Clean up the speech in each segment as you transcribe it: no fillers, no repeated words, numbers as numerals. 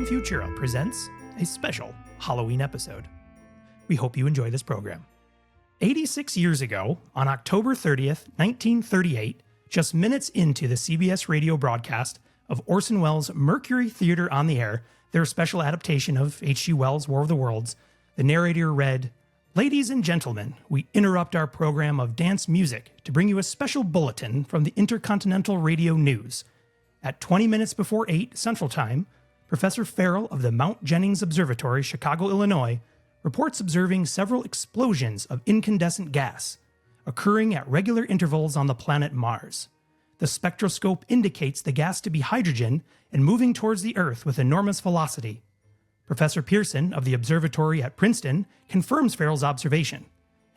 Futura presents a special Halloween episode. We hope you enjoy this program. 86 years ago, on October 30th, 1938, just minutes into the CBS radio broadcast of Orson Welles' Mercury Theater on the Air, their special adaptation of H.G. Wells' War of the Worlds, the narrator read, "Ladies and gentlemen, we interrupt our program of dance music to bring you a special bulletin from the Intercontinental Radio News. At 20 minutes before 8 Central Time, Professor Farrell of the Mount Jennings Observatory, Chicago, Illinois, reports observing several explosions of incandescent gas occurring at regular intervals on the planet Mars. The spectroscope indicates the gas to be hydrogen and moving towards the Earth with enormous velocity. Professor Pearson of the observatory at Princeton confirms Farrell's observation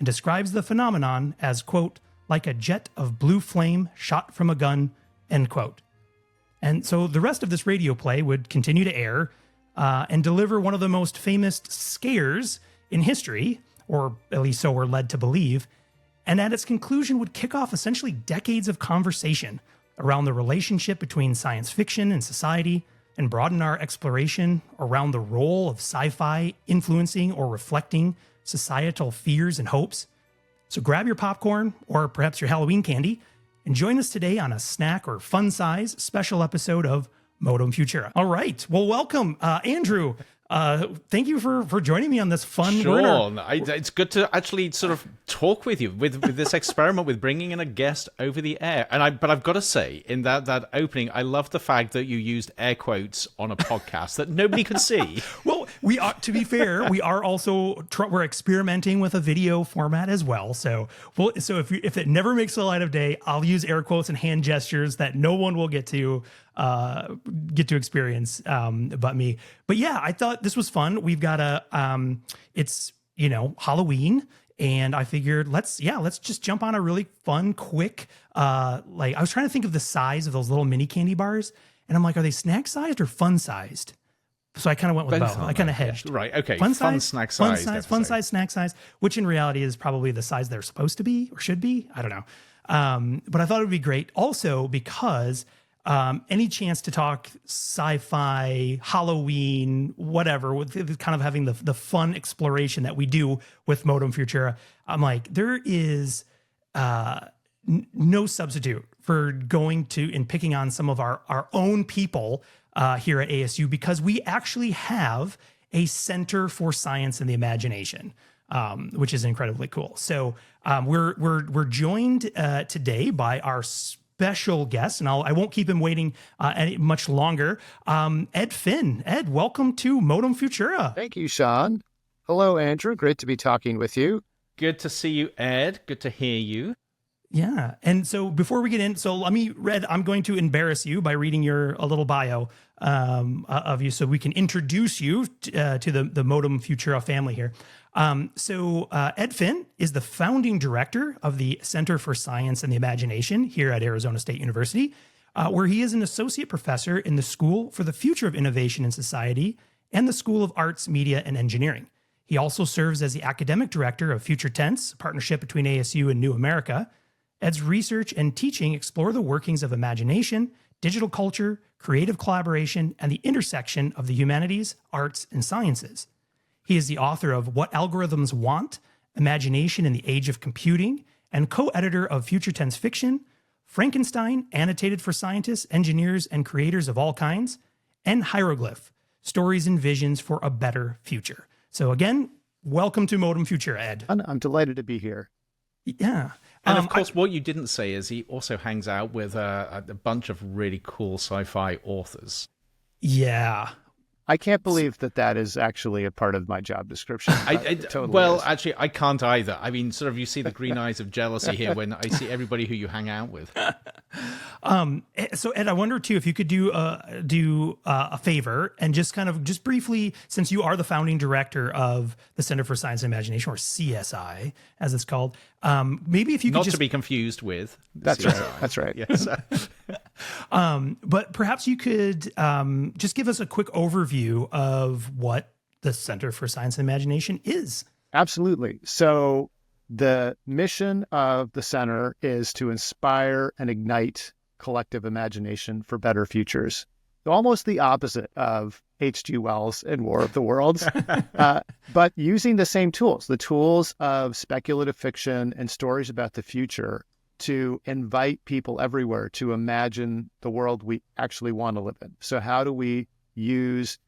and describes the phenomenon as, quote, like a jet of blue flame shot from a gun, end quote. And so the rest of this radio play would continue to air and deliver one of the most famous scares in history, or at least so we're led to believe, and at its conclusion would kick off essentially decades of conversation around the relationship between science fiction and society, and broaden our exploration around the role of sci-fi influencing or reflecting societal fears and hopes. So grab your popcorn, or perhaps your Halloween candy, and join us today on a snack or fun size special episode of Modem Futura. All right. Well, welcome, Andrew. Thank you for joining me on this fun. Sure. It's good to actually sort of talk with you with this experiment with bringing in a guest over the air. But I've got to say, in that opening, I love the fact that you used air quotes on a podcast that nobody could see. Well, we are, to be fair, we are also we're experimenting with a video format as well. So if it never makes the light of day, I'll use air quotes and hand gestures that no one will get to experience but me. But yeah, I thought this was fun. We've got it's Halloween, and I figured let's just jump on a really fun, quick I was trying to think of the size of those little mini candy bars, and I'm like, are they snack sized or fun sized? So I kind of went with both. I kind of hedged. Yeah, right. Okay. Fun snack size. Fun size, snack size, which in reality is probably the size they're supposed to be or should be. I don't know. But I thought it would be great also because any chance to talk sci-fi, Halloween, whatever, with kind of having the fun exploration that we do with Modem Futura, I'm like, there is no substitute for going to and picking on some of our own people here at ASU, because we actually have a Center for Science and the Imagination, which is incredibly cool. So we're joined today by our special guest, and I won't keep him waiting much longer. Ed Finn. Ed, welcome to Modem Futura. Thank you, Sean. Hello, Andrew. Great to be talking with you. Good to see you, Ed. Good to hear you. Yeah. And so before we get in, I'm going to embarrass you by reading a little bio of you so we can introduce you to the Modem Futura family here. Ed Finn is the founding director of the Center for Science and the Imagination here at Arizona State University, where he is an associate professor in the School for the Future of Innovation in Society and the School of Arts, Media, and Engineering. He also serves as the academic director of Future Tense, a partnership between ASU and New America. Ed's research and teaching explore the workings of imagination, digital culture, creative collaboration, and the intersection of the humanities, arts, and sciences. He is the author of What Algorithms Want, Imagination in the Age of Computing, and co-editor of Future Tense Fiction, Frankenstein, Annotated for Scientists, Engineers, and Creators of All Kinds, and Hieroglyph, Stories and Visions for a Better Future. So again, welcome to Modem Futura, Ed. I'm delighted to be here. Yeah. And of course, what you didn't say is he also hangs out with a bunch of really cool sci-fi authors. Yeah. I can't believe that is actually a part of my job description. Actually, I can't either. I mean, sort of, you see the green eyes of jealousy here when I see everybody who you hang out with. So Ed, I wonder too if you could do a favor and just briefly, since you are the founding director of the Center for Science and Imagination, or CSI as it's called, maybe if you could not to be confused with that's CSI. right. That's right. Yes. But perhaps you could just give us a quick overview of what the Center for Science and Imagination is. Absolutely. So the mission of the center is to inspire and ignite collective imagination for better futures. almost the opposite of H.G. Wells and War of the Worlds, but using the same tools, the tools of speculative fiction and stories about the future to invite people everywhere to imagine the world we actually want to live in. So how do we use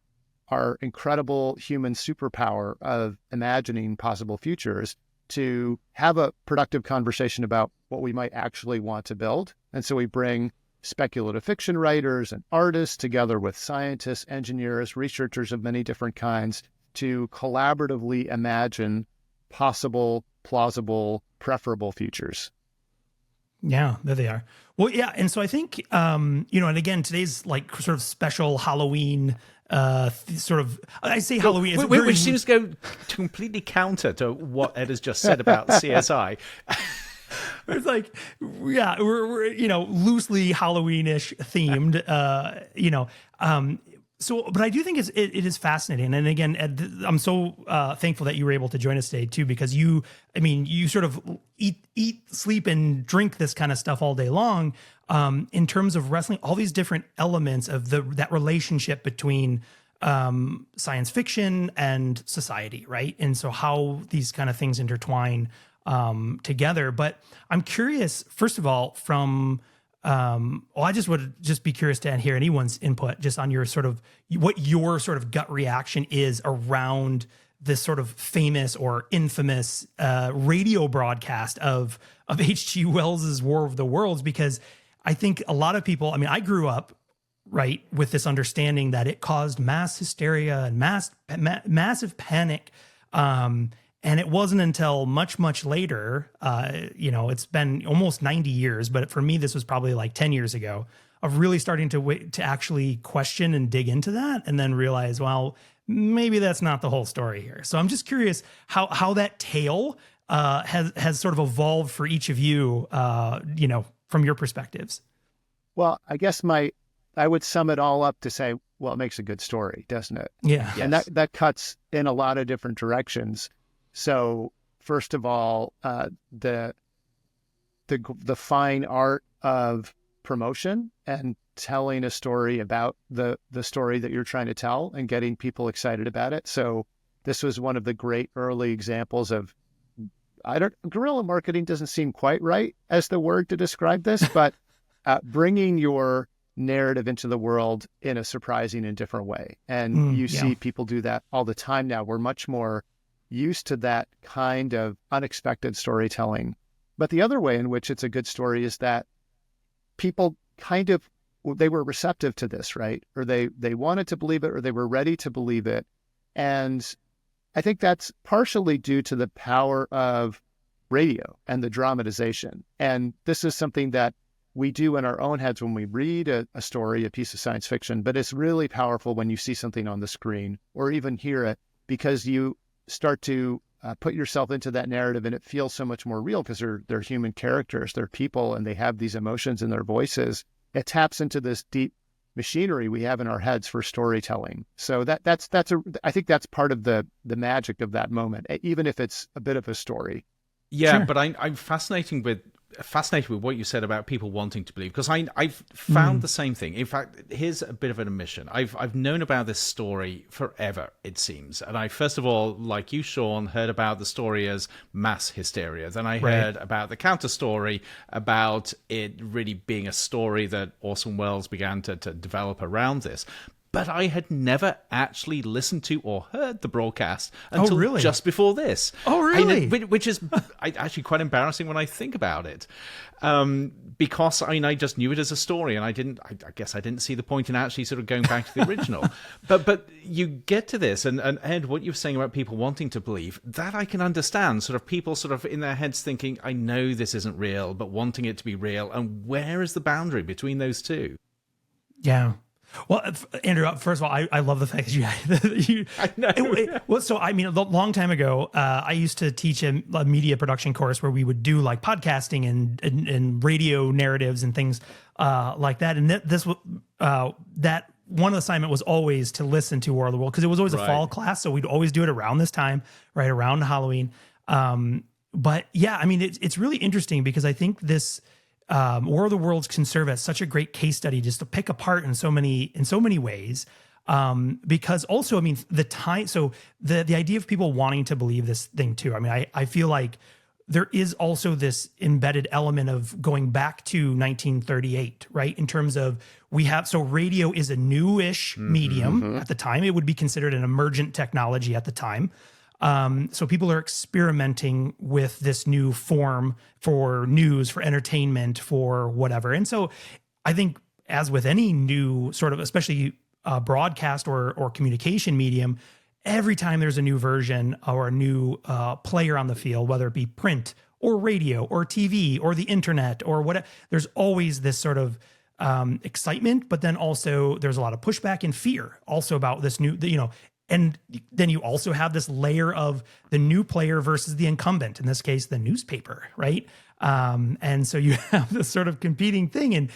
our incredible human superpower of imagining possible futures to have a productive conversation about what we might actually want to build? And so we bring speculative fiction writers and artists together with scientists, engineers, researchers of many different kinds to collaboratively imagine possible, plausible, preferable futures. Yeah, there they are. Well, yeah. And so I think, and again, today's like sort of special Halloween sort of, I say Halloween. Which seems to go completely counter to what Ed has just said about CSI. It's like, yeah, we're loosely Halloweenish themed, So, but I do think it is fascinating. And again, Ed, I'm so thankful that you were able to join us today too, because you sort of eat, sleep, and drink this kind of stuff all day long. In terms of wrestling, all these different elements of that relationship between science fiction and society, right? And so how these kind of things intertwine together. But I'm curious, first of all, from I just would be curious to hear anyone's input just on your sort of what your sort of gut reaction is around this sort of famous or infamous radio broadcast of H.G. Wells's War of the Worlds, because I think a lot of people, I grew up right with this understanding that it caused mass hysteria and massive panic. And it wasn't until much, much later, it's been almost 90 years, but for me, this was probably like 10 years ago, of really starting to actually question and dig into that and then realize, well, maybe that's not the whole story here. So I'm just curious how that tale has sort of evolved for each of you, from your perspectives. Well, I guess I would sum it all up to say, well, it makes a good story, doesn't it? Yeah. And Yes. that cuts in a lot of different directions. So first of all, the fine art of promotion and telling a story about the story that you're trying to tell and getting people excited about it. So this was one of the great early examples of, guerrilla marketing doesn't seem quite right as the word to describe this, but bringing your narrative into the world in a surprising and different way. And you see people do that all the time now. We're much more used to that kind of unexpected storytelling. But the other way in which it's a good story is that people they were receptive to this, right? Or they wanted to believe it, or they were ready to believe it. And I think that's partially due to the power of radio and the dramatization. And this is something that we do in our own heads when we read a story, a piece of science fiction, but it's really powerful when you see something on the screen or even hear it, because you start to put yourself into that narrative and it feels so much more real because they're human characters, they're people, and they have these emotions in their voices. It taps into this deep machinery we have in our heads for storytelling. So I think that's part of the magic of that moment, even if it's a bit of a story. Yeah, Sure. but I'm fascinated with what you said about people wanting to believe, because I've found the same thing. In fact, here's a bit of an admission. I've known about this story forever, it seems. And I, first of all, like you, Sean, heard about the story as mass hysteria. Then I heard about the counter story about it really being a story that Orson Welles began to develop around this. But I had never actually listened to or heard the broadcast until just before this. Oh, really? Which is actually quite embarrassing when I think about it. Because I just knew it as a story, and I guess I didn't see the point in actually sort of going back to the original. But you get to this, and Ed, what you were saying about people wanting to believe, that I can understand. Sort of people sort of in their heads thinking, I know this isn't real, but wanting it to be real. And where is the boundary between those two? Yeah. Well, Andrew, first of all, I love the fact that you I know. a long time ago, I used to teach a media production course where we would do like podcasting and radio narratives and things like that. And that one assignment was always to listen to War of the World, because it was always a fall class. So we'd always do it around this time, right around Halloween. But yeah, it's really interesting because I think this, War of the Worlds can serve as such a great case study just to pick apart in so many ways. Because also, I mean, the idea of people wanting to believe this thing too. I mean, I feel like there is also this embedded element of going back to 1938, right? In terms of radio is a newish medium at the time. It would be considered an emergent technology at the time. So people are experimenting with this new form for news, for entertainment, for whatever. And so I think, as with any new sort of, especially broadcast or communication medium, every time there's a new version or a new player on the field, whether it be print or radio or TV or the internet or whatever, there's always this sort of excitement, but then also there's a lot of pushback and fear also about this new, and then you also have this layer of the new player versus the incumbent, in this case, the newspaper, right? And so you have this sort of competing thing. And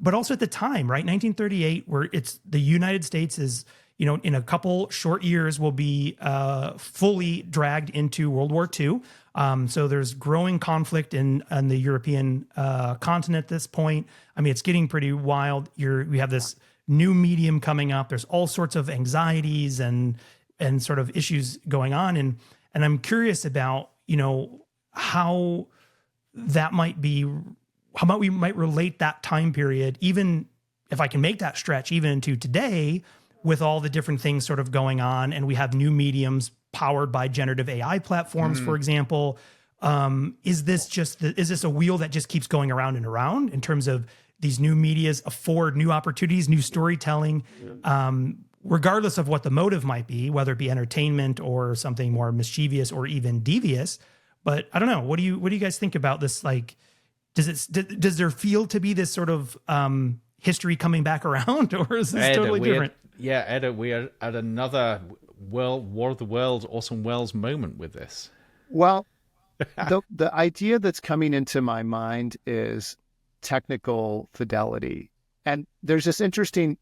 but also at the time, right, 1938, where it's the United States is, in a couple short years will be fully dragged into World War II. So there's growing conflict in the European continent at this point. I mean, it's getting pretty wild. We have this new medium coming up. There's all sorts of anxieties and sort of issues going on. And I'm curious about, how that might be, how we might relate that time period, even if I can make that stretch even into today, with all the different things sort of going on. And we have new mediums powered by generative AI platforms, for example. Is this a wheel that just keeps going around and around in terms of these new medias afford new opportunities, new storytelling, regardless of what the motive might be, whether it be entertainment or something more mischievous or even devious? But I don't know. What do you guys think about this? Like, does there feel to be this sort of history coming back around, or is this totally different? Ed, we are at another War of the Worlds, Orson Welles moment with this. Well, the idea that's coming into my mind is technical fidelity. And there's this interesting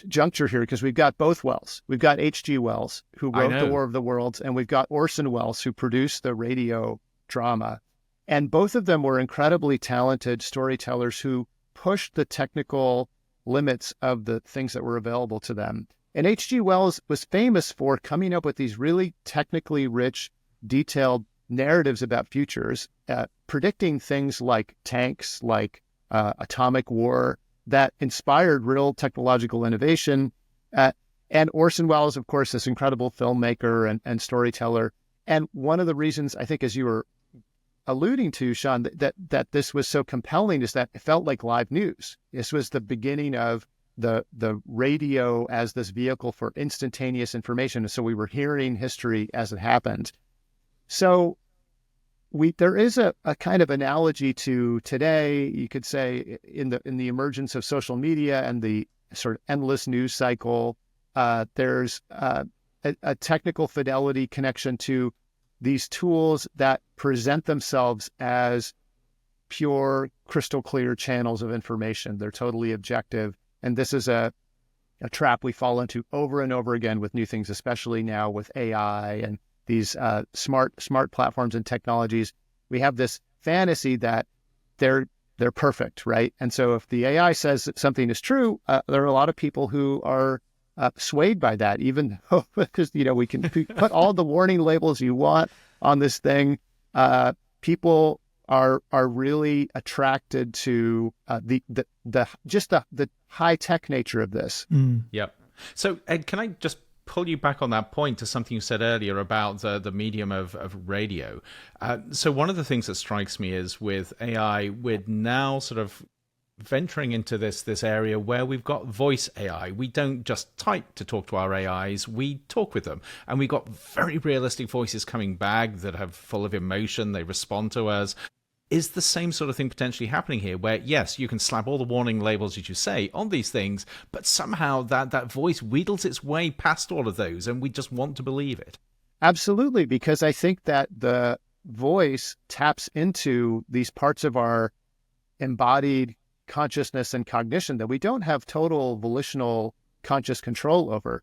juncture here because we've got both Wells. We've got H.G. Wells, who wrote The War of the Worlds, and we've got Orson Welles, who produced the radio drama. And both of them were incredibly talented storytellers who pushed the technical limits of the things that were available to them. And H.G. Wells was famous for coming up with these really technically rich, detailed narratives about futures, predicting things like tanks, like atomic war, that inspired real technological innovation. And Orson Welles, of course, this incredible filmmaker and storyteller. And one of the reasons, I think, as you were alluding to, Sean, that this was so compelling is that it felt like live news. This was the beginning of the radio as this vehicle for instantaneous information. And so we were hearing history as it happened. So there is a kind of analogy to today, you could say, in the emergence of social media and the sort of endless news cycle. There's a technical fidelity connection to these tools that present themselves as pure, crystal clear channels of information. They're totally objective. And this is a trap we fall into over and over again with new things, especially now with AI and these smart platforms and technologies. We have this fantasy that they're perfect, right? And so if the AI says that something is true, there are a lot of people who are swayed by that, even though, because we can put all the warning labels you want on this thing. People are really attracted to the high tech nature of this. Yep. So Ed, can I just pull you back on that point to something you said earlier about the medium of radio? So one of the things that strikes me is with AI, we're now sort of venturing into this area where we've got voice AI. We don't just type to talk to our AIs, we talk with them. And we've got very realistic voices coming back that have full of emotion, they respond to us. Is the same sort of thing potentially happening here where, yes, you can slap all the warning labels, as you say, on these things, but somehow that voice wheedles its way past all of those and we just want to believe it? Absolutely, because I think that the voice taps into these parts of our embodied consciousness and cognition that we don't have total volitional conscious control over.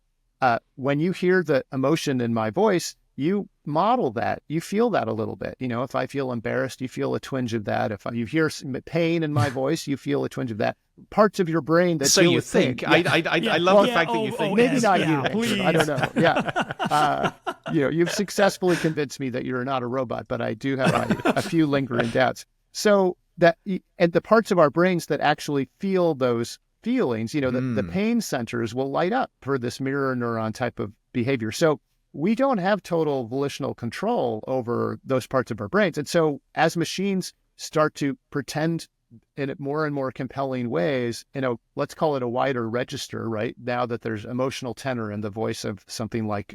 When you hear the emotion in my voice, you model that, you feel that a little bit. If I feel embarrassed, you feel a twinge of that. If you hear some pain in my voice, you feel a twinge of that. Parts of your brain that so deal you with think. pain. I love the fact that you think. Maybe not yeah, you. please. I don't know. Yeah. You've successfully convinced me that you're not a robot, but I do have a few lingering doubts. So and the parts of our brains that actually feel those feelings, the pain centers will light up for this mirror neuron type of behavior. So we don't have total volitional control over those parts of our brains. And so as machines start to pretend in more and more compelling ways, let's call it a wider register, right? Now that there's emotional tenor in the voice of something like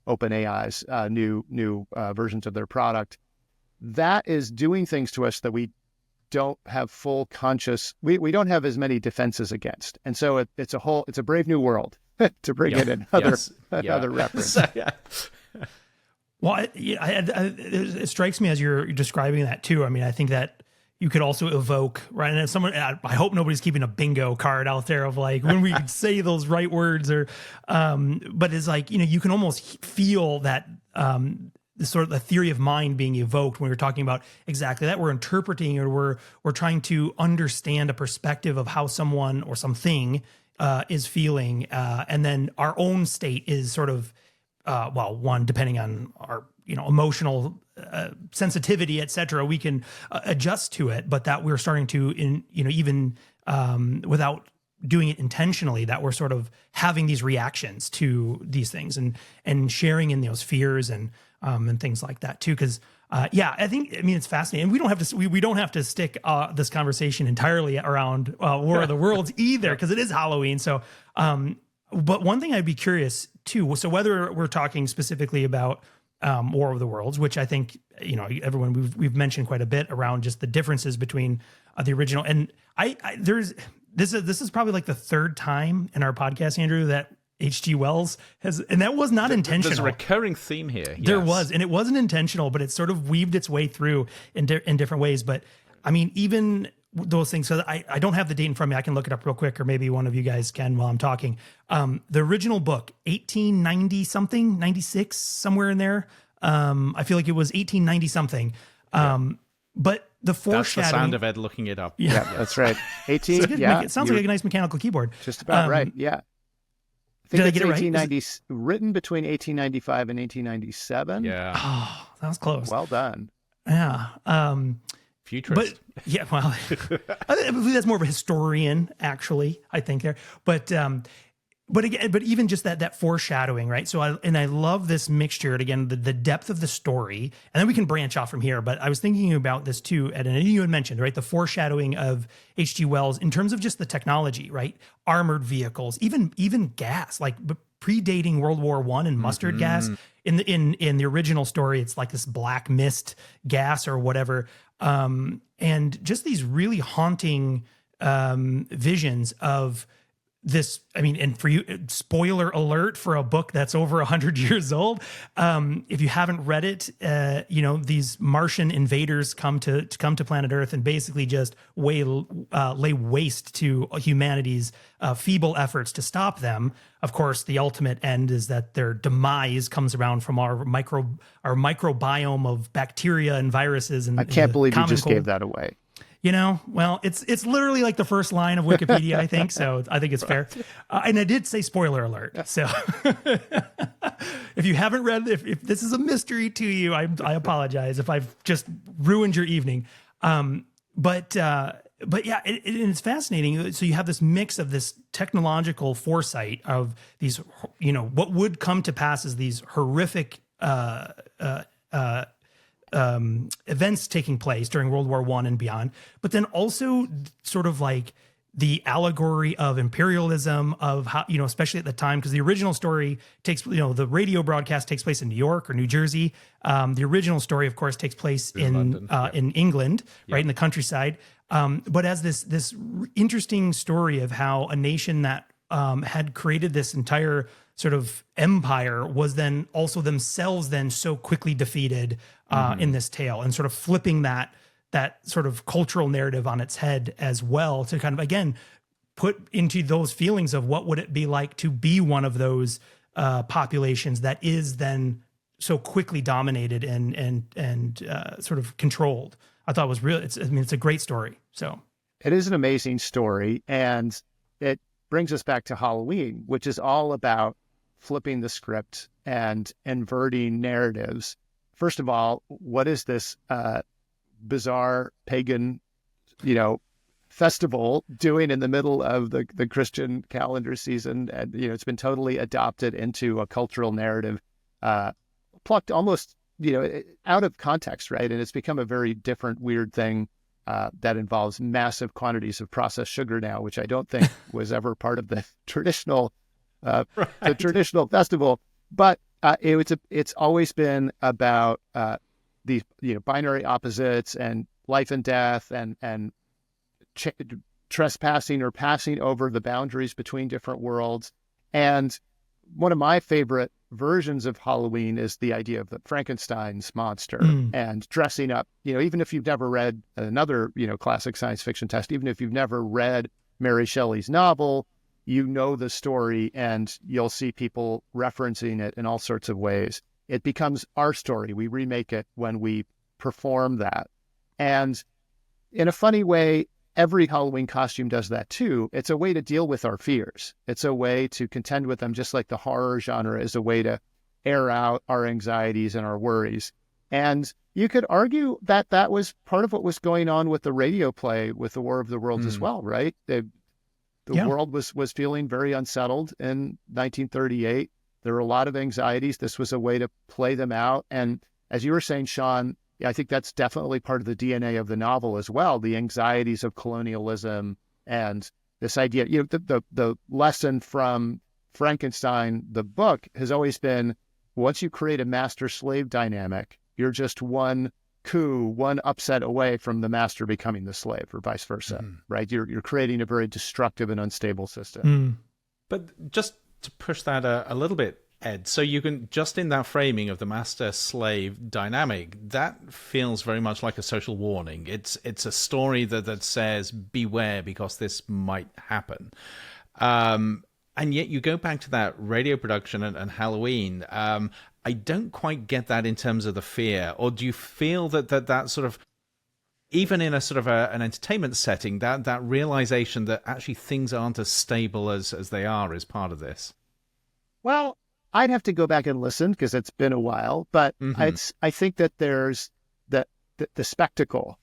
OpenAI's new versions of their product, that is doing things to us that we don't have full conscious, we don't have as many defenses against. And so it's a brave new world. To bring in another reference. Well, it strikes me as you're describing that too. I mean, I think that you could also evoke, right? And if someone, I hope nobody's keeping a bingo card out there of like when we say those right words, or, but it's like, you can almost feel that the sort of the theory of mind being evoked when we're talking about exactly that. We're interpreting, or we're trying to understand a perspective of how someone or something is feeling, and then our own state is sort of, one, depending on our, emotional sensitivity, et cetera, we can adjust to it, but that we're starting to, even without doing it intentionally, that we're sort of having these reactions to these things and sharing in those fears and things like that too. Because I mean, it's fascinating. And we don't have to stick this conversation entirely around War of the Worlds either, because it is Halloween. So, but one thing I'd be curious too. So whether we're talking specifically about War of the Worlds, which I think everyone we've mentioned quite a bit around just the differences between the original, and this is probably like the third time in our podcast, Andrew, that H.G. Wells has, and that was not intentional. There's a recurring theme here. There was, and it wasn't intentional, but it sort of weaved its way through in different ways. But I mean, even those things, so I don't have the date in front of me. I can look it up real quick, or maybe one of you guys can while I'm talking. The original book, 1890 something, 96, somewhere in there. I feel like it was 1890 something. But the foreshadowing. That's the sound of Ed looking it up. Yeah, that's right. 18. It sounds like a nice mechanical keyboard. Just about right. Yeah. Did I get it right? 1890, written between 1895 and 1897. Yeah. Oh, that was close. Well done. Yeah. Futurist. But yeah, well, I believe that's more of a historian, actually, I think there. But again, but even just that foreshadowing, right? So I love this mixture, and again, the depth of the story, and then we can branch off from here. But I was thinking about this too, Ed, and you had mentioned, right, the foreshadowing of H.G. Wells in terms of just the technology, right? Armored vehicles, even gas, like predating World War I and mustard gas. In the original story, it's like this black mist gas or whatever, and just these really haunting visions of this. I mean, and for you, spoiler alert for a book that's over 100 years old. If you haven't read it, these Martian invaders come to planet Earth and basically just lay waste to humanity's feeble efforts to stop them. Of course, the ultimate end is that their demise comes around from our microbiome of bacteria and viruses. And I can't believe you just gave that away. Well, it's literally like the first line of Wikipedia, I think. So I think it's fair. And I did say spoiler alert. So if you haven't read, if this is a mystery to you, I apologize if I've just ruined your evening. But yeah, it's fascinating. So you have this mix of this technological foresight of these, what would come to pass as these horrific events taking place during World War I and beyond, but then also sort of like the allegory of imperialism, of how, especially at the time, because the original story takes, the radio broadcast takes place in New York or New Jersey. The original story, of course, takes place in England, right in the countryside. But as this interesting story of how a nation that had created this entire sort of empire was then also themselves then so quickly defeated in this tale, and sort of flipping that sort of cultural narrative on its head as well, to kind of, again, put into those feelings of what would it be like to be one of those populations that is then so quickly dominated and sort of controlled. I thought was real. It's a great story. So it is an amazing story, and it brings us back to Halloween, which is all about flipping the script and inverting narratives. First of all, what is this bizarre pagan, festival doing in the middle of the Christian calendar season? And it's been totally adopted into a cultural narrative, plucked almost out of context, right? And it's become a very different, weird thing that involves massive quantities of processed sugar now, which I don't think was ever part of the traditional the traditional festival. But it's always been about these binary opposites and life and death and trespassing or passing over the boundaries between different worlds. And one of my favorite versions of Halloween is the idea of the Frankenstein's monster and dressing up, even if you've never read another, classic science fiction text, even if you've never read Mary Shelley's novel, the story and you'll see people referencing it in all sorts of ways. It becomes our story. We remake it when we perform that. And in a funny way, every Halloween costume does that too. It's a way to deal with our fears. It's a way to contend with them, just like the horror genre is a way to air out our anxieties and our worries. And you could argue that that was part of what was going on with the radio play with the War of the Worlds as well, right? The world was feeling very unsettled in 1938. There were a lot of anxieties. This was a way to play them out. And as you were saying, Sean, I think that's definitely part of the DNA of the novel as well, the anxieties of colonialism and this idea, the lesson from Frankenstein, the book, has always been, once you create a master-slave dynamic, you're just one coup, one upset away from the master becoming the slave, or vice versa, right? You're creating a very destructive and unstable system. But just to push that a little bit, Ed, so you can, just in that framing of the master-slave dynamic, that feels very much like a social warning. It's a story that says, beware, because this might happen. And yet you go back to that radio production and Halloween. I don't quite get that in terms of the fear. Or do you feel that sort of, even in a sort of an entertainment setting, that realization that actually things aren't as stable as they are is part of this? Well, I'd have to go back and listen because it's been a while, but I think that there's the spectacle,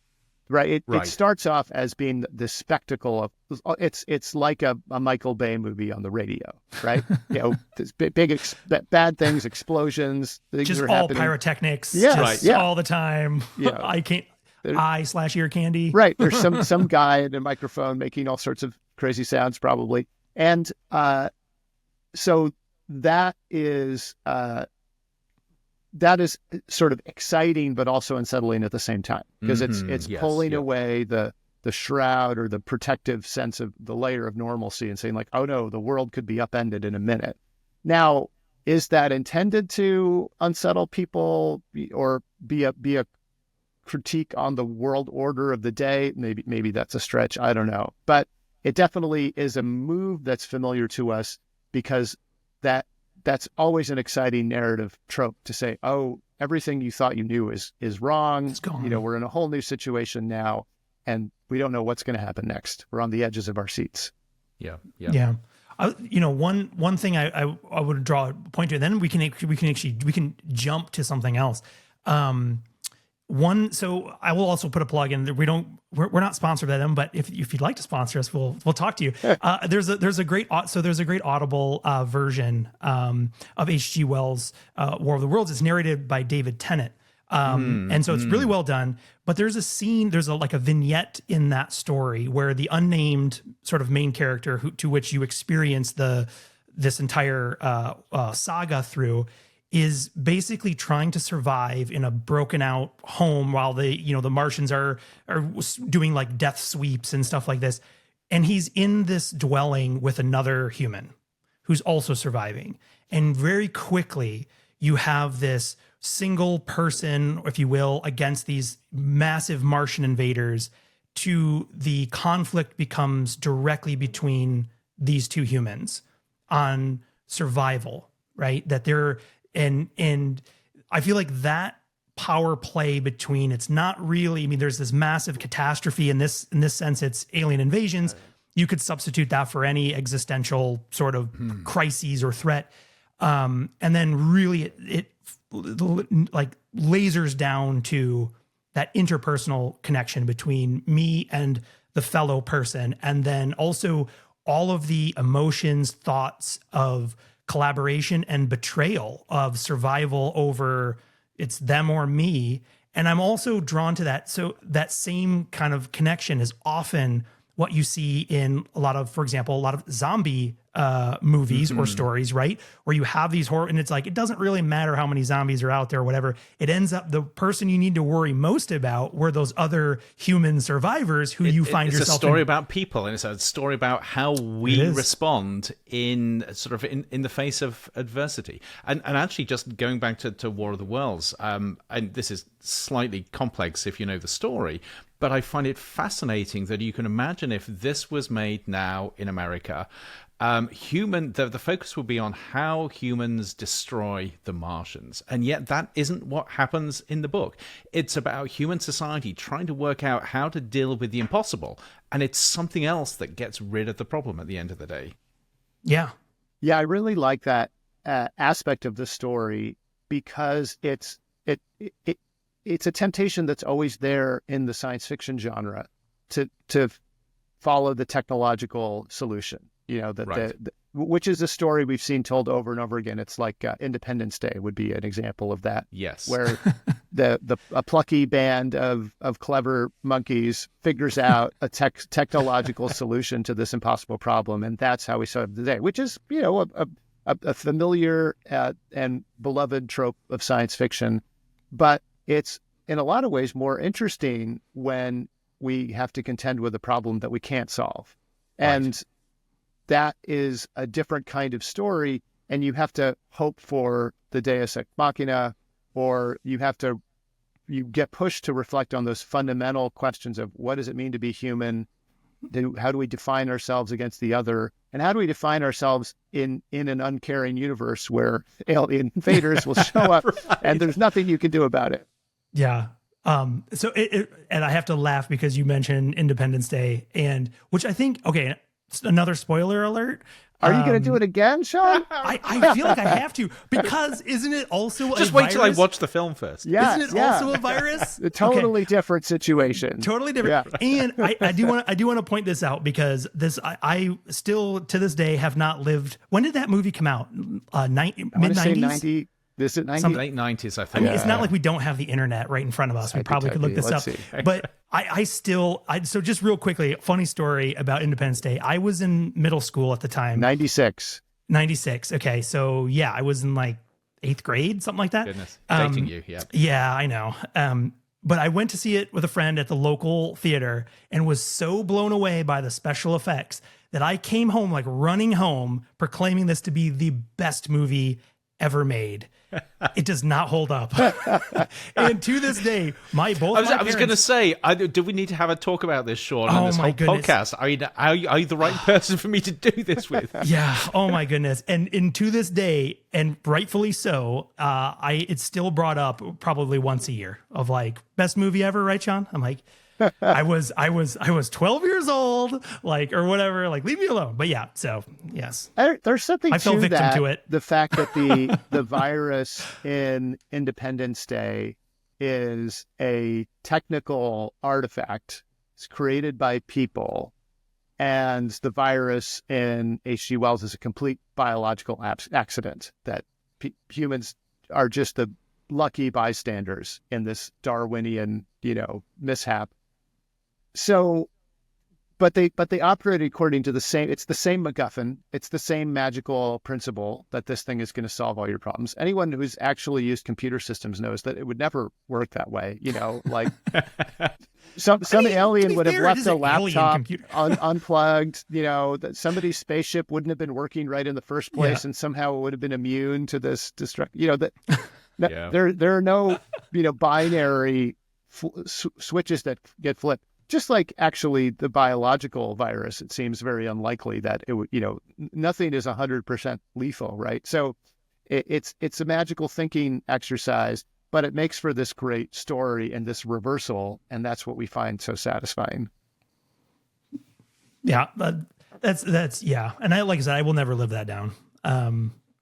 right? It starts off as being the spectacle of it's like a Michael Bay movie on the radio, right? There's bad things, explosions, things just are all happening. Pyrotechnics, all the time. I can't eye/ear candy. Right. There's some guy in a microphone making all sorts of crazy sounds, probably, and so. That is sort of exciting, but also unsettling at the same time, because it's pulling away the shroud or the protective sense of the layer of normalcy and saying like, oh no, the world could be upended in a minute. Now, is that intended to unsettle people or be a critique on the world order of the day? Maybe that's a stretch. I don't know, but it definitely is a move that's familiar to us because that's always an exciting narrative trope to say, oh, everything you thought you knew is wrong. It's gone. We're in a whole new situation now, and we don't know what's going to happen next. We're on the edges of our seats. Yeah. One thing I would draw a point to, and then we can jump to something else. So I will also put a plug in. We're not sponsored by them, but if you'd like to sponsor us, we'll talk to you. There's a great Audible version of H.G. Wells' War of the Worlds. It's narrated by David Tennant, and so it's really well done. But there's a scene, there's a vignette in that story where the unnamed sort of main character to which you experience this entire saga through is basically trying to survive in a broken out home while the Martians are doing like death sweeps and stuff like this. And he's in this dwelling with another human who's also surviving. And very quickly you have this single person, if you will, against these massive Martian invaders. The conflict becomes directly between these two humans on survival, right? That they're, and I feel like that power play between, it's not really, I mean, there's this massive catastrophe in this sense, it's alien invasions. You could substitute that for any existential sort of crises or threat. And then really it like lasers down to that interpersonal connection between me and the fellow person. And then also all of the emotions, thoughts of collaboration and betrayal, of survival over it's them or me. And I'm also drawn to that. So that same kind of connection is often what you see in a lot of, for example, a lot of zombie movies or stories, right? Where you have these horror, and it's like, it doesn't really matter how many zombies are out there or whatever. It ends up the person you need to worry most about were those other human survivors who you find yourself in. It's a story about people, and it's a story about how we respond in sort of in the face of adversity. And actually, just going back to War of the Worlds, and this is slightly complex if you know the story, but I find it fascinating that you can imagine if this was made now in America, the focus will be on how humans destroy the Martians. And yet that isn't what happens in the book. It's about human society trying to work out how to deal with the impossible. And it's something else that gets rid of the problem at the end of the day. Yeah. Yeah, I really like that aspect of the story because it's a temptation that's always there in the science fiction genre to follow the technological solution. You know, which is a story we've seen told over and over again. It's like Independence Day would be an example of that. Yes. Where a plucky band of clever monkeys figures out a technological solution to this impossible problem. And that's how we solve the day, which is, you know, a familiar and beloved trope of science fiction. But it's in a lot of ways more interesting when we have to contend with a problem that we can't solve. And that is a different kind of story, and you have to hope for the deus ex machina, or you get pushed to reflect on those fundamental questions of what does it mean to be human? How do we define ourselves against the other? And how do we define ourselves in an uncaring universe where alien invaders will show up and there's nothing you can do about it? Yeah. So and I have to laugh because you mentioned Independence Day, and which I think, okay, another spoiler alert. Are you going to do it again, Sean? I feel like I have to, because isn't it also just a wait virus? till I watch the film first. Yeah, isn't it also a virus? A totally different situation. Totally different. Yeah. And I do want to point this out because I still to this day have not lived. When did that movie come out? Mid-90s? This is 90? Late 90s, I think. I mean, it's not like we don't have the internet right in front of us. We probably could look this up. But so just real quickly, funny story about Independence Day. I was in middle school at the time. 96. Okay. So yeah, I was in like 8th grade, something like that. Goodness. Dating you, yeah. Yeah, I know. But I went to see it with a friend at the local theater and was so blown away by the special effects that I came home, like running home, proclaiming this to be the best movie ever made. It does not hold up. And to this day, I was going to say, do we need to have a talk about this, Sean, on this whole podcast? Are you the right person for me to do this with? Yeah. Oh my goodness. And to this day, and rightfully so, it's still brought up probably once a year of like best movie ever, right, Sean? I'm like, I was 12 years old, like, or whatever, like, leave me alone. But yeah, so yes, there's something I fell victim that, to it. The fact that the virus in Independence Day is a technical artifact. It's created by people, and the virus in H.G. Wells is a complete biological accident that humans are just the lucky bystanders in this Darwinian, mishap. So, but they operated according to it's the same MacGuffin. It's the same magical principle that this thing is going to solve all your problems. Anyone who's actually used computer systems knows that it would never work that way. Like some alien would have left a laptop unplugged, that somebody's spaceship wouldn't have been working right in the first place, and somehow it would have been immune to this there are no, binary switches that get flipped. Just like actually the biological virus, it seems very unlikely that it would, nothing is 100% lethal, right? So it's a magical thinking exercise, but it makes for this great story and this reversal, and that's what we find so satisfying. Yeah, that's yeah. And like I said, I will never live that down.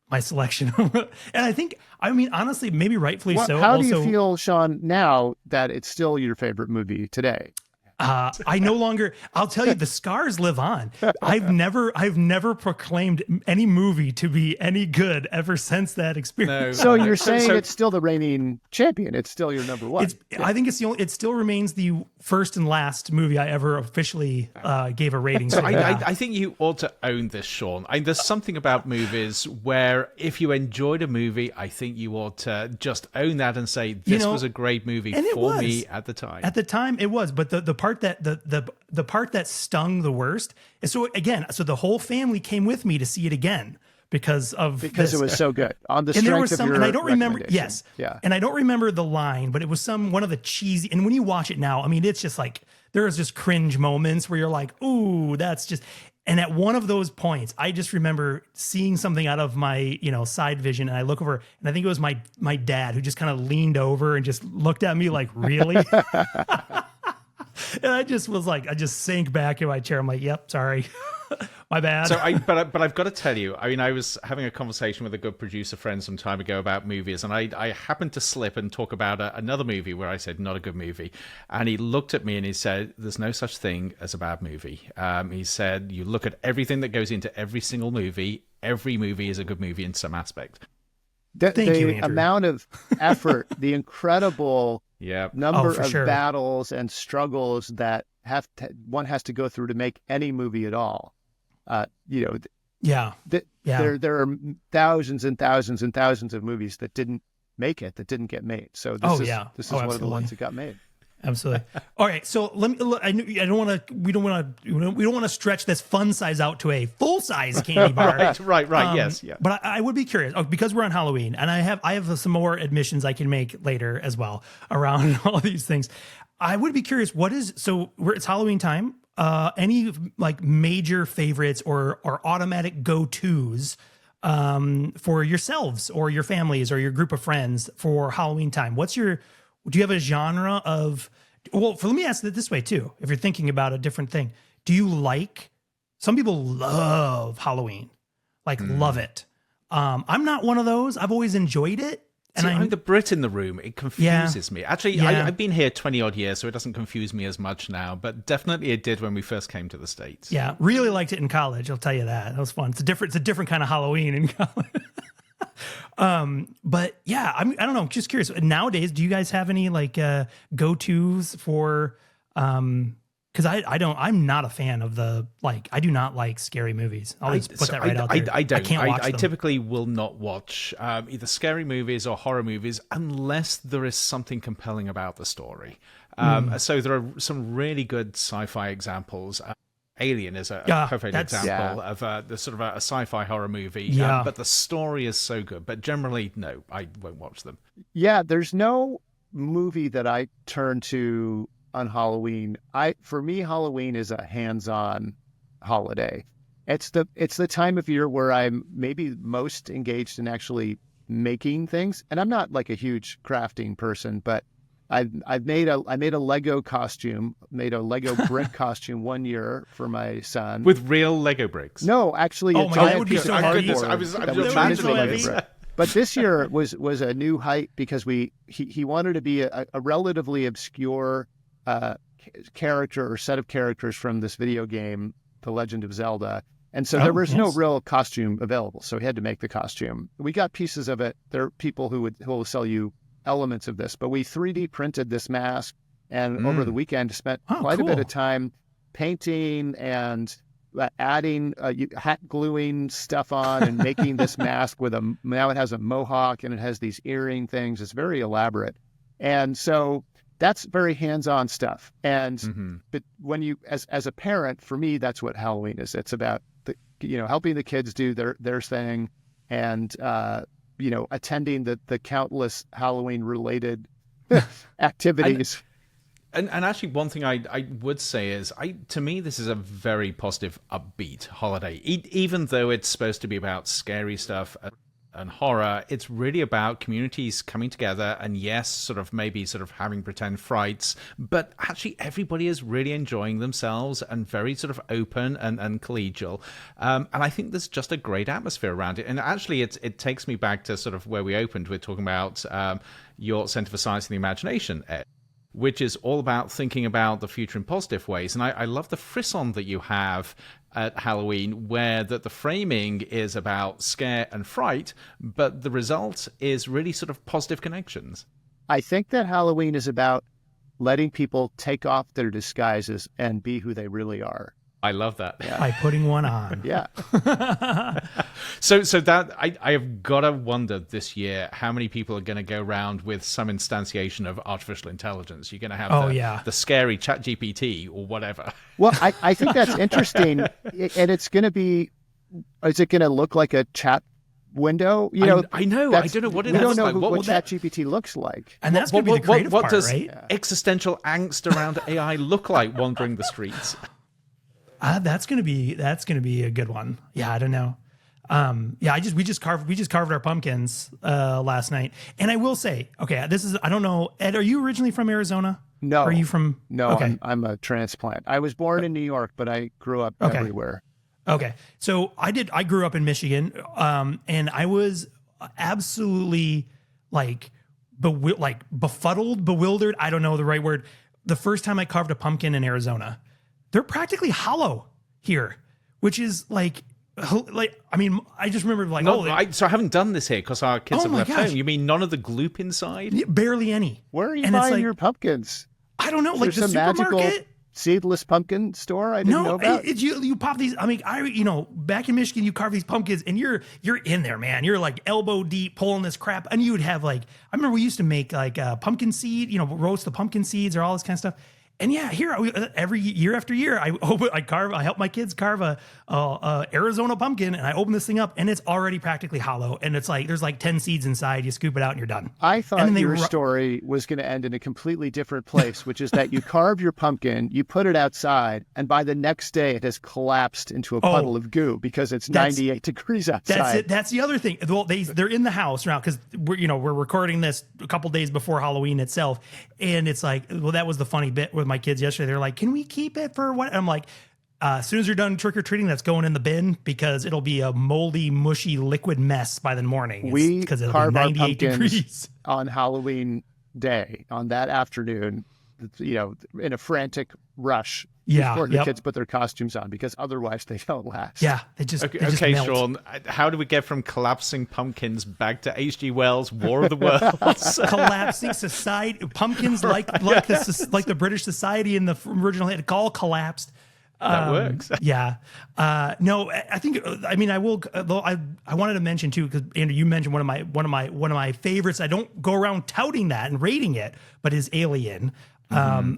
My selection, and I think, I mean, honestly, maybe rightfully so. How do you feel, Sean, now that it's still your favorite movie today? I no longer, I'll tell you, the scars live on. I've never proclaimed any movie to be any good ever since that experience. No. So you're saying it's still the reigning champion. It's still your number one. I think it still remains the first and last movie I ever officially gave a rating to. I think you ought to own this, Sean. There's something about movies where if you enjoyed a movie, I think you ought to just own that and say, this was a great movie for me at the time. At the time it was, but the part that the part that stung the worst is, so the whole family came with me to see it again because it was so good on the strength of your and I don't remember and I don't remember the line, but it was one of the cheesy, and when you watch it now, I mean, it's just like there's just cringe moments where you're like, ooh, that's just. And at one of those points, I just remember seeing something out of my, side vision, and I look over, and I think it was my dad who just kind of leaned over and just looked at me like, really? And I just was like, I just sank back in my chair. I'm like, yep, sorry. My bad. So but I've got to tell you, I mean, I was having a conversation with a good producer friend some time ago about movies, and I happened to slip and talk about another movie where I said, not a good movie. And he looked at me and he said, there's no such thing as a bad movie. He said, you look at everything that goes into every single movie. Every movie is a good movie in some aspect. Thank you, Andrew. Amount of effort, the incredible number of battles and struggles that one has to go through to make any movie at all. There are thousands and thousands and thousands of movies that didn't make it, that didn't get made. So this is one of the ones that got made. Absolutely. All right. So we don't want to stretch this fun size out to a full size candy bar. Right. Yes. Yeah. But I would be curious because we're on Halloween, and I have some more admissions I can make later as well around all these things. I would be curious. It's Halloween time. Any like major favorites or automatic go-tos for yourselves or your families or your group of friends for Halloween time? Do you have a genre of, let me ask it this way too. If you're thinking about a different thing, some people love Halloween, love it. I'm not one of those. I've always enjoyed it. And I'm the Brit in the room. It confuses me. Actually, I've been here 20 odd years, so it doesn't confuse me as much now, but definitely it did when we first came to the States. Yeah. Really liked it in college. I'll tell you that. That was fun. It's a different kind of Halloween in college. But yeah, I don't know. Just curious. Nowadays, do you guys have any go-tos for, because I'm not a fan of I do not like scary movies. I'll just put that right out there. I don't. I can't watch them. I typically will not watch either scary movies or horror movies unless there is something compelling about the story. So there are some really good sci-fi examples. Alien is a perfect example of the sort of a sci-fi horror movie, but the story is so good. But generally, no, I won't watch them. Yeah, there's no movie that I turn to on Halloween. For me, Halloween is a hands-on holiday. It's the time of year where I'm maybe most engaged in actually making things, and I'm not like a huge crafting person, but I made a Lego costume, made a Lego brick costume one year for my son with real Lego bricks. No, actually, a giant piece of cardboard. I was imagining. But this year was a new height because he wanted to be a relatively obscure character or set of characters from this video game, The Legend of Zelda. And so there was no real costume available, so he had to make the costume. We got pieces of it. There are people who will sell you elements of this, but we 3D printed this mask, and over the weekend spent quite a bit of time painting and adding hat gluing stuff on and making this mask now it has a mohawk and it has these earring things. It's very elaborate. And so that's very hands-on stuff. And but when you as a parent, for me, that's what Halloween is. It's about helping the kids do their thing and attending the countless Halloween-related activities. And actually, one thing I would say is, to me, this is a very positive, upbeat holiday. Even though it's supposed to be about scary stuff, and horror. It's really about communities coming together and, yes, sort of maybe sort of having pretend frights, but actually everybody is really enjoying themselves and very sort of open and collegial. And I think there's just a great atmosphere around it. And actually, it takes me back to sort of where we opened with talking about your Center for Science and the Imagination, Ed, which is all about thinking about the future in positive ways. And I love the frisson that you have at Halloween, where the framing is about scare and fright, but the result is really sort of positive connections. I think that Halloween is about letting people take off their disguises and be who they really are. I love that. Yeah. By putting one on. Yeah. So that I have got to wonder this year how many people are going to go around with some instantiation of artificial intelligence. You're going to have the scary ChatGPT or whatever. Well, I think that's interesting. And it's going to be, is it going to look like a chat window? I know. I don't know what it looks like. We don't know what ChatGPT looks like. And that's going to be the creative part, does right? existential angst around AI look like wandering the streets? That's gonna be a good one. Yeah, I don't know. We just carved our pumpkins last night, and I will say, okay, I don't know, Ed, are you originally from Arizona? No. Are you from? No, okay. I'm a transplant. I was born in New York, but I grew up everywhere. Okay, so I grew up in Michigan, and I was absolutely befuddled, bewildered. I don't know the right word. The first time I carved a pumpkin in Arizona. They're practically hollow here, which is I just remember so I haven't done this here because our kids have left home. You mean none of the gloop inside? Barely any. Where are you buying your pumpkins? I don't know, Is like the some supermarket. Magical seedless pumpkin store I didn't know about? You pop these. I mean, back in Michigan, you carve these pumpkins, and you're in there, man. You're like elbow deep pulling this crap, and you would have I remember we used to make pumpkin seed, roast the pumpkin seeds or all this kind of stuff. And yeah, here every year after year, I help my kids carve a Arizona pumpkin, and I open this thing up, and it's already practically hollow, and it's there's 10 seeds inside. You scoop it out, and you're done. I thought your story was going to end in a completely different place, which is that you carved your pumpkin, you put it outside, and by the next day, it has collapsed into a puddle of goo because it's 98 degrees outside. That's it. That's the other thing. Well, they're in the house now because we're recording this a couple days before Halloween itself, and it's that was the funny bit with my kids yesterday. They're like, "Can we keep it for what?" And I'm like, as soon as you're done trick or treating, that's going in the bin because it'll be a moldy, mushy, liquid mess by the morning. We carve our degrees on Halloween day, on that afternoon, in a frantic rush before the kids put their costumes on because otherwise they don't last. Yeah, they just melt. Sean, how do we get from collapsing pumpkins back to H.G. Wells' War of the Worlds? Collapsing society, pumpkins like the British Society in the original, it all collapsed. That works. Yeah. No, I think. I mean, I will. Though I wanted to mention too, because Andrew, you mentioned one of my favorites. I don't go around touting that and rating it, but is Alien.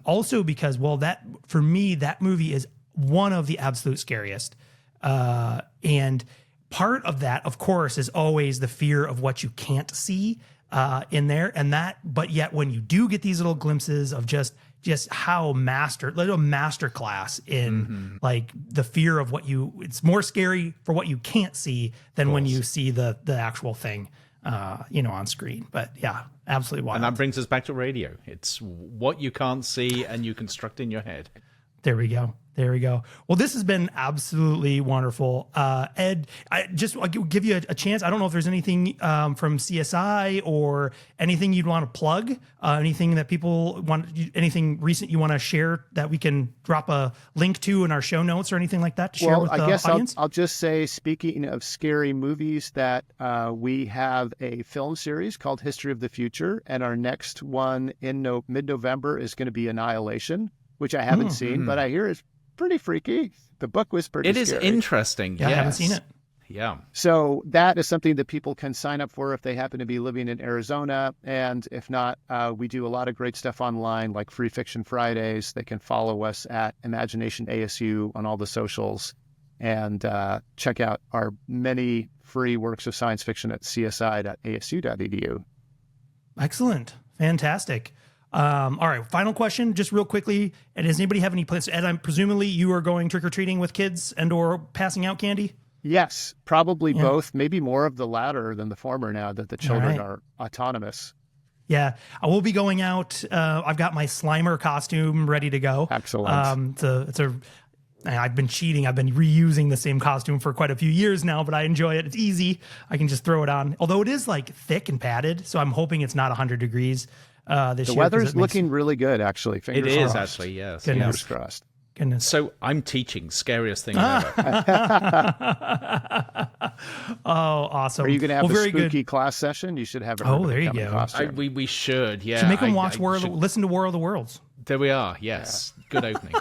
Also because, that for me, that movie is one of the absolute scariest. And part of that, of course, is always the fear of what you can't see in there. But yet when you do get these little glimpses of just how little master class in the fear of it's more scary for what you can't see than when you see the actual thing. On screen. But yeah, absolutely wild. And that brings us back to radio. It's what you can't see and you construct in your head. There we go. Well, this has been absolutely wonderful. Ed, I'll give you a chance. I don't know if there's anything from CSI or anything you'd want to plug, anything that people want, anything recent you want to share that we can drop a link to in our show notes or anything like that to share with the audience? I'll just say, speaking of scary movies, that we have a film series called History of the Future, and our next one in mid-November is going to be Annihilation, which I haven't seen, but I hear it's pretty freaky. The book was pretty scary. It is interesting. Yeah, I haven't seen it. Yeah. So that is something that people can sign up for if they happen to be living in Arizona. And if not, we do a lot of great stuff online, like Free Fiction Fridays. They can follow us at Imagination ASU on all the socials and check out our many free works of science fiction at csi.asu.edu. Excellent. Fantastic. All right, final question, just real quickly. And does anybody have any plans? Ed, presumably you are going trick-or-treating with kids and or passing out candy? Yes, probably both, maybe more of the latter than the former now that the children are autonomous. Yeah, I will be going out. I've got my Slimer costume ready to go. Excellent. I've been cheating. I've been reusing the same costume for quite a few years now, but I enjoy it. It's easy. I can just throw it on. Although it is like thick and padded, so I'm hoping it's not 100 degrees this year. The weather's looking really good, actually. Fingers crossed. It is actually, yes. Goodness. Fingers crossed. Goodness. So I'm teaching. Scariest thing ever. Oh, awesome. Are you going to have a very spooky good class session? You should have. There you go. We should, yeah. Should make them watch listen to War of the Worlds. There we are. Yes, good opening.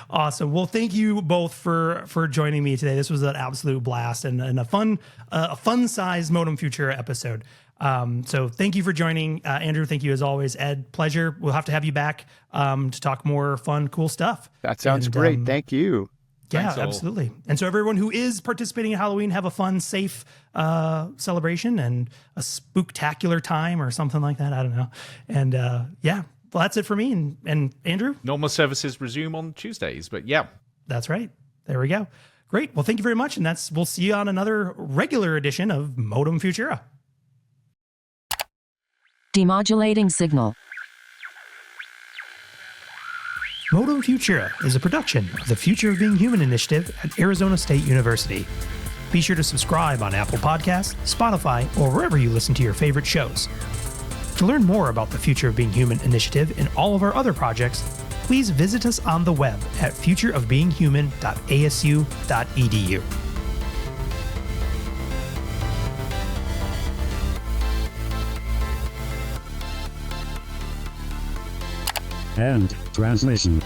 Awesome. Well, thank you both for joining me today. This was an absolute blast and a fun-sized Modem Futura episode. So thank you for joining. Andrew, thank you as always. Ed, pleasure. We'll have to have you back to talk more fun, cool stuff. That sounds great. Thank you. Yeah, absolutely. And so everyone who is participating in Halloween, have a fun, safe celebration and a spooktacular time or something like that. I don't know. And well, that's it for me. And Andrew? Normal services resume on Tuesdays, but yeah. That's right. There we go. Great. Well, thank you very much. And we'll see you on another regular edition of Modem Futura. Demodulating signal. Modem Futura is a production of the Future of Being Human initiative at Arizona State University. Be sure to subscribe on Apple Podcasts, Spotify, or wherever you listen to your favorite shows. To learn more about the Future of Being Human initiative and all of our other projects, please visit us on the web at futureofbeinghuman.asu.edu. End transmission.